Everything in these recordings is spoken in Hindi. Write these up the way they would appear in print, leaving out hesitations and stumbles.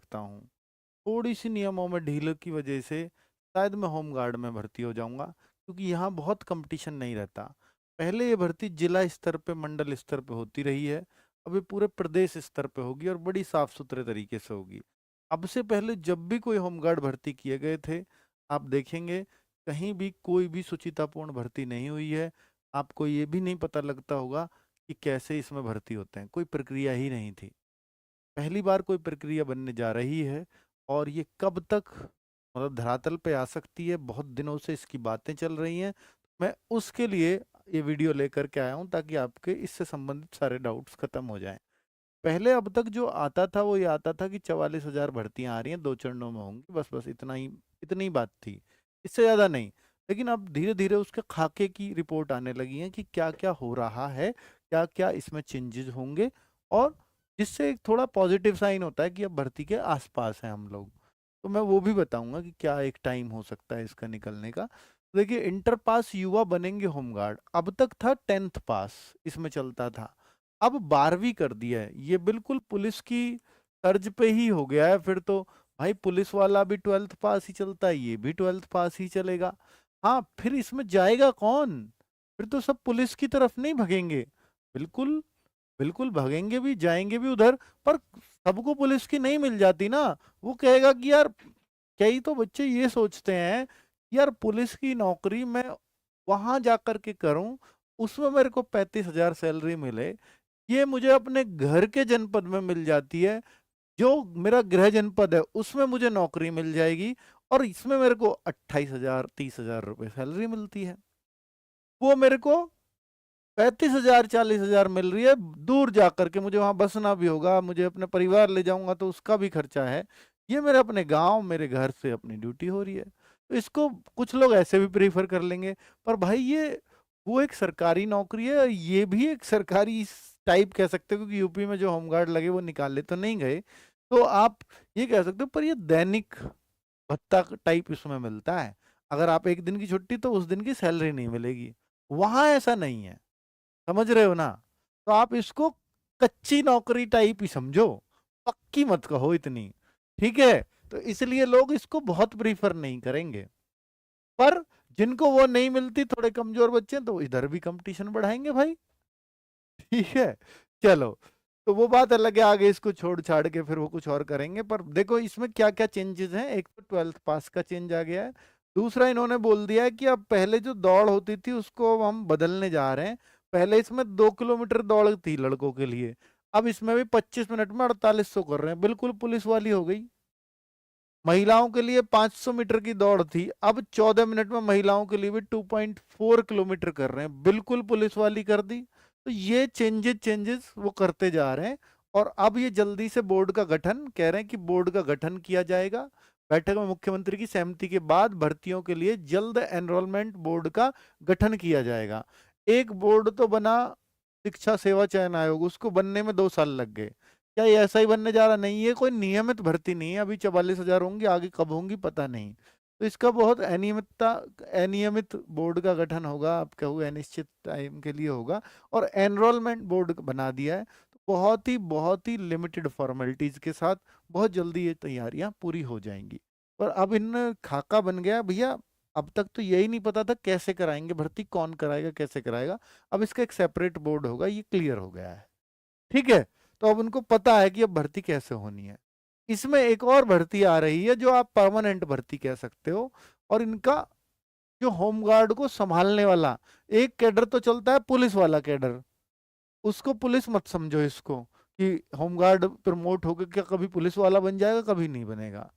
सकता हूँ। थोड़ी सी नियमों में ढील की वजह से शायद मैं होमगार्ड में भर्ती हो जाऊंगा, क्योंकि यहाँ बहुत कंपटीशन नहीं रहता। पहले ये भर्ती जिला स्तर पे, मंडल स्तर पे होती रही है, अब ये पूरे प्रदेश स्तर पे होगी और बड़ी साफ सुथरे तरीके से होगी। अब से पहले जब भी कोई होमगार्ड भर्ती किए गए थे, आप देखेंगे कहीं भी कोई भी सुचितापूर्ण भर्ती नहीं हुई है। आपको ये भी नहीं पता लगता होगा कि कैसे इसमें भर्ती होते हैं, कोई प्रक्रिया ही नहीं थी। पहली बार कोई प्रक्रिया बनने जा रही है, और ये कब तक मतलब धरातल पे आ सकती है, बहुत दिनों से इसकी बातें चल रही हैं। मैं उसके लिए ये वीडियो लेकर के आया हूं, ताकि आपके इससे संबंधित सारे डाउट्स खत्म हो जाएं। पहले अब तक जो आता था वो ये आता था कि 44,000 भर्तियां आ रही हैं, 2 चरणों में होंगी, बस बस इतना ही, इतनी बात थी, इससे ज्यादा नहीं। लेकिन अब धीरे धीरे उसके खाके की रिपोर्ट आने लगी है कि क्या क्या हो रहा है, क्या क्या इसमें चेंजेस होंगे, और जिससे एक थोड़ा पॉजिटिव साइन होता है कि अब भर्ती के आसपास हैं हम लोग। तो मैं वो भी बताऊंगा कि क्या एक टाइम हो सकता है इसका निकलने का। देखिए, इंटर पास युवा बनेंगे होमगार्ड, अब तक था 10th पास, इसमें चलता था। अब 12वीं कर दिया है, ये बिल्कुल पुलिस की तर्ज पे ही हो गया है फिर तो। भाई पुलिस वाला भी 12th पास ही चलता है, ये भी 12th पास ही चलेगा। हाँ, फिर इसमें जाएगा कौन? फिर तो सब पुलिस की तरफ नहीं भगेंगे। बिल्कुल, बिल्कुल भगेंगे भी, जाएंगे भी उधर। पर सबको पुलिस की नहीं मिल जाती ना। वो कहेगा कि यार, कई तो बच्चे ये सोचते हैं, यार पुलिस की नौकरी मैं वहां जाकर के करूं, उसमें मेरे को 35,000 सैलरी मिले, ये मुझे अपने घर के जनपद में मिल जाती है, जो मेरा गृह जनपद है उसमें मुझे नौकरी मिल जाएगी, और इसमें मेरे को 28,000 30,000 रुपए सैलरी मिलती है। वो मेरे को 35,000 40,000 मिल रही है, दूर जाकर के मुझे वहां बसना भी होगा, मुझे अपने परिवार ले जाऊंगा तो उसका भी खर्चा है। ये मेरे अपने गांव, मेरे घर से अपनी ड्यूटी हो रही है, तो इसको कुछ लोग ऐसे भी प्रीफर कर लेंगे। पर भाई ये वो एक सरकारी नौकरी है, और ये भी एक सरकारी टाइप कह सकते हो, क्योंकि यूपी में जो होमगार्ड लगे वो निकाले तो नहीं गए। तो आप ये कह सकते हो, पर ये दैनिक भत्ता टाइप इसमें मिलता है। अगर आप एक दिन की छुट्टी, तो उस दिन की सैलरी नहीं मिलेगी। वहां ऐसा नहीं है, समझ रहे हो ना? तो आप इसको कच्ची नौकरी टाइप ही समझो, पक्की मत कहो इतनी। ठीक है? तो इसलिए लोग इसको बहुत प्रीफर नहीं करेंगे। पर जिनको वो नहीं मिलती, थोड़े कमजोर बच्चे हैं, तो इधर भी कंपटीशन बढ़ाएंगे भाई। ठीक है, चलो। तो वो बात अलग है, आगे इसको छोड़ छाड़ के फिर वो कुछ और करेंगे। पर देखो इसमें क्या क्या चेंजेस हैं। एक तो 12th पास का चेंज आ गया है। दूसरा, इन्होंने बोल दिया है कि अब पहले जो दौड़ होती थी उसको अब हम बदलने जा रहे हैं। पहले इसमें 2 किलोमीटर दौड़ थी लड़कों के लिए, अब इसमें भी 25 मिनट में 4800 कर रहे हैं, बिल्कुल पुलिस वाली हो गई। महिलाओं के लिए 500 मीटर की दौड़ थी, अब 14 मिनट में महिलाओं के लिए भी 2.4 किलोमीटर कर रहे हैं, बिल्कुल पुलिस वाली कर दी। तो ये चेंजेस चेंजेस वो करते जा रहे हैं। और अब ये जल्दी से बोर्ड का गठन कह रहे हैं कि बोर्ड का गठन किया जाएगा। बैठक में मुख्यमंत्री की सहमति के बाद भर्तियों के लिए जल्द एनरोलमेंट बोर्ड का गठन किया जाएगा। एक बोर्ड तो बना, शिक्षा सेवा चयन आयोग, उसको बनने में 2 साल लग गए। क्या ये ऐसा ही बनने जा रहा? नहीं, ये कोई नियमित भर्ती नहीं है। अभी 44,000 होंगी, आगे कब होंगी पता नहीं। तो इसका बहुत अनियमित बोर्ड का गठन होगा, आप कहोगे अनिश्चित टाइम के लिए होगा। और एनरोलमेंट बोर्ड बना दिया है, तो बहुत ही लिमिटेड फॉर्मेलिटीज के साथ बहुत जल्दी ये तैयारियां पूरी हो जाएंगी। पर अब इन खाका बन गया भैया। अब तक तो यही नहीं पता था कैसे कराएंगे भर्ती, कौन कराएगा, कैसे कराएगा। अब इसका एक सेपरेट बोर्ड होगा, ये क्लियर हो गया है। ठीक है? तो अब उनको पता है कि अब भर्ती कैसे होनी है। इसमें एक और भर्ती आ रही है जो आप परमानेंट भर्ती कह सकते हो। और इनका जो होमगार्ड को संभालने वाला एक कैडर तो चलता है, पुलिस वाला कैडर, उसको पुलिस मत समझो इसको, कि होमगार्ड प्रमोट होकर क्या कभी पुलिस वाला बन जाएगा, कभी नहीं बनेगा।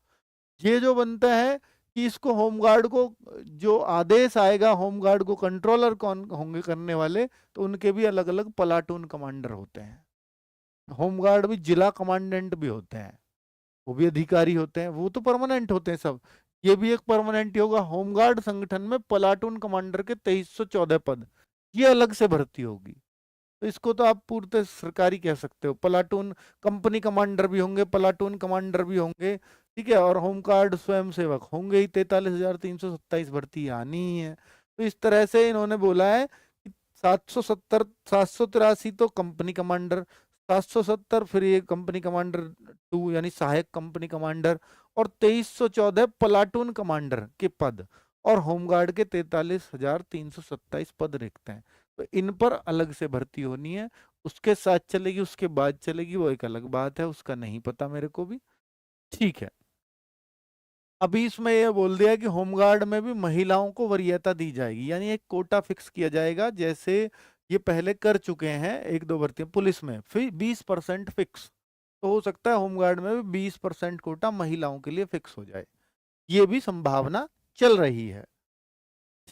ये जो बनता है कि इसको होमगार्ड को, जो आदेश आएगा होमगार्ड को, कंट्रोलर कौन होंगे करने वाले, तो उनके भी अलग अलग प्लाटून कमांडर होते हैं। होमगार्ड भी जिला कमांडेंट भी होते हैं, वो भी अधिकारी होते हैं, वो तो परमानेंट होते हैं सब। ये भी एक परमानेंट ही होगा। होमगार्ड संगठन में प्लाटून कमांडर के 2314 पद, ये अलग से भर्ती होगी। तो इसको तो आप पूर्णतः सरकारी कह सकते हो। प्लाटून कंपनी कमांडर भी होंगे, प्लाटून कमांडर भी होंगे। ठीक है? और होमगार्ड स्वयं सेवक होंगे ही। 43,327 भर्ती आनी ही है। तो इस तरह से इन्होंने बोला है कि 770 783 तो कंपनी कमांडर, 770 फिर ये कंपनी कमांडर 2 यानी सहायक कंपनी कमांडर, और 2314 प्लाटून कमांडर के पद, और होमगार्ड के 43,327 पद रिक्त हैं। तो इन पर अलग से भर्ती होनी है, उसके साथ चलेगी उसके बाद चलेगी वो एक अलग बात है, उसका नहीं पता मेरे को भी। ठीक है, अभी इसमें यह बोल दिया कि होमगार्ड में भी महिलाओं को वरीयता दी जाएगी, यानी एक कोटा फिक्स किया जाएगा, जैसे ये पहले कर चुके हैं एक दो भर्तियां पुलिस में, फिर 20% फिक्स। तो हो सकता है होमगार्ड में भी 20% कोटा महिलाओं के लिए फिक्स हो जाए, ये भी संभावना चल रही है।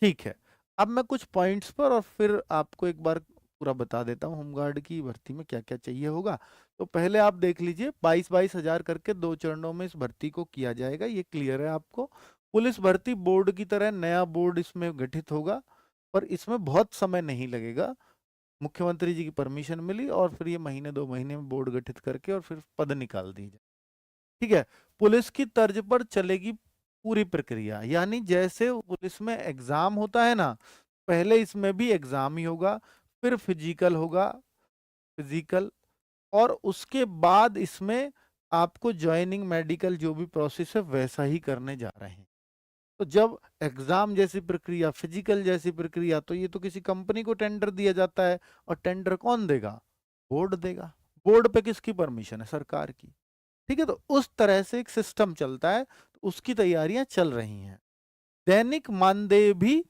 ठीक है, अब मैं कुछ पॉइंट्स पर और फिर आपको एक बार पूरा बता देता हूँ होमगार्ड की भर्ती में क्या क्या चाहिए होगा। तो पहले आप देख लीजिए, 22-22 हजार करके 2 चरणों में इस भर्ती को किया जाएगा, ये क्लियर है आपको। पुलिस भर्ती बोर्ड की तरह नया बोर्ड इसमें गठित होगा, पर इसमें बहुत समय नहीं लगेगा। मुख्यमंत्री जी की परमिशन मिली और फिर ये महीने 2 महीने में बोर्ड गठित करके और फिर पद निकाल दी जाए। ठीक है, पुलिस की तर्ज पर चलेगी पूरी प्रक्रिया, यानी जैसे पुलिस में एग्जाम होता है ना, पहले इसमें भी एग्जाम ही होगा, फिर फिजिकल होगा, फिजिकल, और उसके बाद इसमें आपको ज्वाइनिंग मेडिकल जो भी प्रोसेस है वैसा ही करने जा रहे हैं। तो जब एग्जाम जैसी प्रक्रिया, फिजिकल जैसी प्रक्रिया, तो ये तो किसी कंपनी को टेंडर दिया जाता है, और टेंडर कौन देगा? बोर्ड देगा। बोर्ड पे किसकी परमिशन है? सरकार की। ठीक है, तो उस तरह से एक सिस्टम चलता है, तो उसकी तैयारियां चल रही हैं। दैनिक मानदेय भी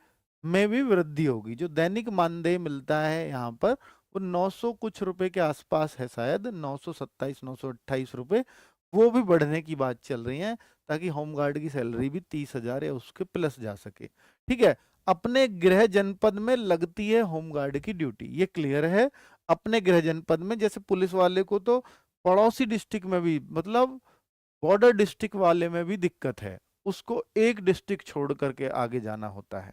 में भी वृद्धि होगी। जो दैनिक मानदेय मिलता है यहाँ पर वो 900 कुछ रुपए के आसपास है, शायद 927 928 रुपए, वो भी बढ़ने की बात चल रही है, ताकि होमगार्ड की सैलरी भी 30,000 या उसके प्लस जा सके। ठीक है, अपने गृह जनपद में लगती है होमगार्ड की ड्यूटी, ये क्लियर है। अपने गृह जनपद में, जैसे पुलिस वाले को तो पड़ोसी डिस्ट्रिक्ट में भी, मतलब बॉर्डर डिस्ट्रिक्ट वाले में भी दिक्कत है, उसको एक डिस्ट्रिक्ट छोड़ करके आगे जाना होता है।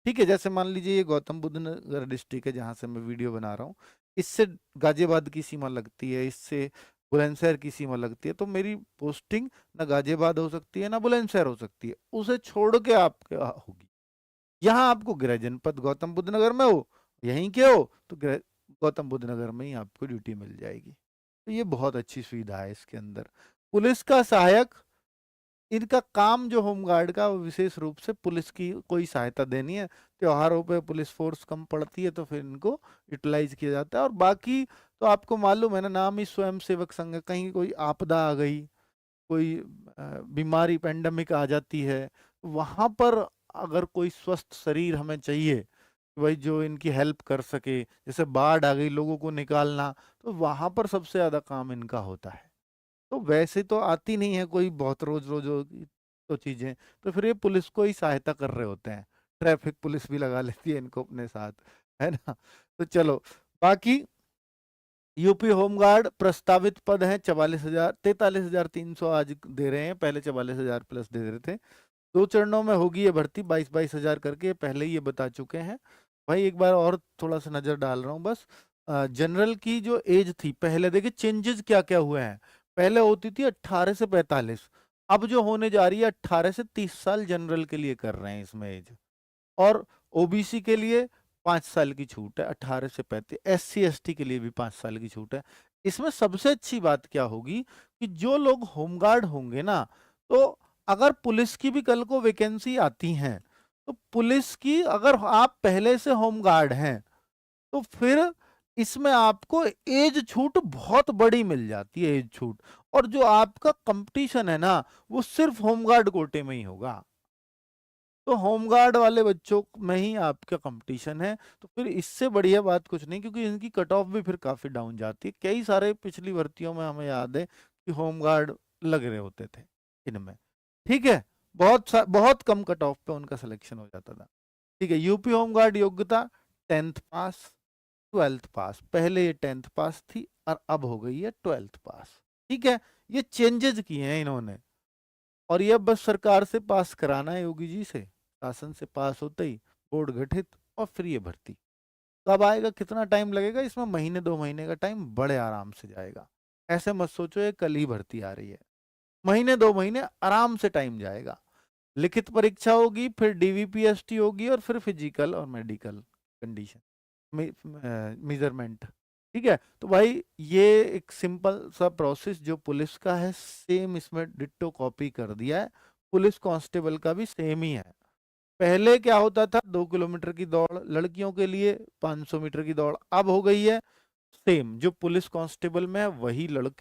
ठीक है, जैसे मान लीजिए ये गौतम बुद्ध नगर डिस्ट्रिक्ट है जहां से मैं वीडियो बना रहा हूँ, इससे गाजियाबाद की सीमा लगती है, इससे बुलंदशहर की सीमा लगती है, तो मेरी पोस्टिंग ना गाजियाबाद हो सकती है ना बुलंदशहर हो सकती है, उसे छोड़ के आपके होगी। यहाँ आपको गृह जनपद गौतम बुद्ध नगर में हो, यहीं के हो, तो गृह गौतम बुद्ध नगर में ही आपको ड्यूटी मिल जाएगी। तो ये बहुत अच्छी सुविधा है इसके अंदर। पुलिस का सहायक, इनका काम जो होमगार्ड का, वो विशेष रूप से पुलिस की कोई सहायता देनी है। त्योहारों पे पुलिस फोर्स कम पड़ती है तो फिर इनको यूटिलाइज किया जाता है। और बाकी तो आपको मालूम है ना, नाम ही स्वयं सेवक संघ है, कहीं कोई आपदा आ गई, कोई बीमारी पेंडेमिक आ जाती है, वहां पर अगर कोई स्वस्थ शरीर हमें चाहिए, वही जो इनकी हेल्प कर सके, जैसे बाढ़ आ गई लोगों को निकालना, तो वहां पर सबसे ज्यादा काम इनका होता है। तो वैसे तो आती नहीं है कोई बहुत रोज रोज तो चीजें, तो फिर ये पुलिस को ही सहायता कर रहे होते हैं, ट्रैफिक पुलिस भी लगा लेती है इनको अपने साथ, है ना। तो चलो, बाकी यूपी होमगार्ड प्रस्तावित पद है 44,000, 43,300 आज दे रहे हैं, पहले 44,000 प्लस दे रहे थे। 2 चरणों में होगी ये भर्ती, 22-22 हजार करके, पहले ही ये बता चुके हैं। भाई एक बार और थोड़ा सा नजर डाल रहा हूँ बस। जनरल की जो एज थी, पहले देखिए चेंजेस क्या क्या हुए हैं। पहले होती थी 18 से 45, अब जो होने जा रही है 18 से 30 साल जनरल के लिए कर रहे हैं इसमें एज। और ओबीसी के लिए 5 साल की छूट है, 18 से 35। SC ST के लिए भी 5 साल की छूट है। इसमें सबसे अच्छी बात क्या होगी कि जो लोग होमगार्ड होंगे ना, तो अगर पुलिस की भी कल को वैकेंसी आती है, तो पुलिस की अगर आप पहले से होमगार्ड हैं, तो फिर इसमें आपको एज छूट बहुत बड़ी मिल जाती है, एज छूट। और जो आपका कंपटीशन है ना, वो सिर्फ होमगार्ड कोटे में ही होगा, तो होमगार्ड वाले बच्चों में ही आपका कंपटीशन है। तो फिर इससे बढ़िया बात कुछ नहीं, क्योंकि इनकी कट ऑफ भी फिर काफी डाउन जाती है। कई सारे पिछली भर्तियों में हमें याद है कि होमगार्ड लग रहे होते थे इनमें। ठीक है, बहुत कम कट ऑफ पे उनका सिलेक्शन हो जाता था। ठीक है, यूपी होमगार्ड योग्यता 10th पास, 12th पास, पहले ये 10th पास थी और अब हो गई है 12th पास। ठीक है, ये चेंजेस किए हैं इन्होंने, और ये बस सरकार से पास कराना है, योगी जी से, शासन से पास होते ही बोर्ड गठित, और फिर ये भर्ती कब आएगा, कितना टाइम लगेगा इसमें? महीने 2 महीने का टाइम बड़े आराम से जाएगा। ऐसे मत सोचो ये कल ही भर्ती आ रही है, महीने 2 महीने आराम से टाइम जाएगा। लिखित परीक्षा होगी, फिर DVPST होगी, और फिर फिजिकल और मेडिकल कंडीशन मेजरमेंट। ठीक है, तो भाई ये एक सिंपल सा प्रोसेस जो पुलिस का है सेम इसमें डिट्टो कॉपी कर दिया है। पुलिस कांस्टेबल का भी सेम ही है। पहले क्या होता था, 2 किलोमीटर की दौड़ लड़कियों के लिए, 500 मीटर की दौड़ अब हो गई है सेम, जो पुलिस कांस्टेबल में है वही लड़के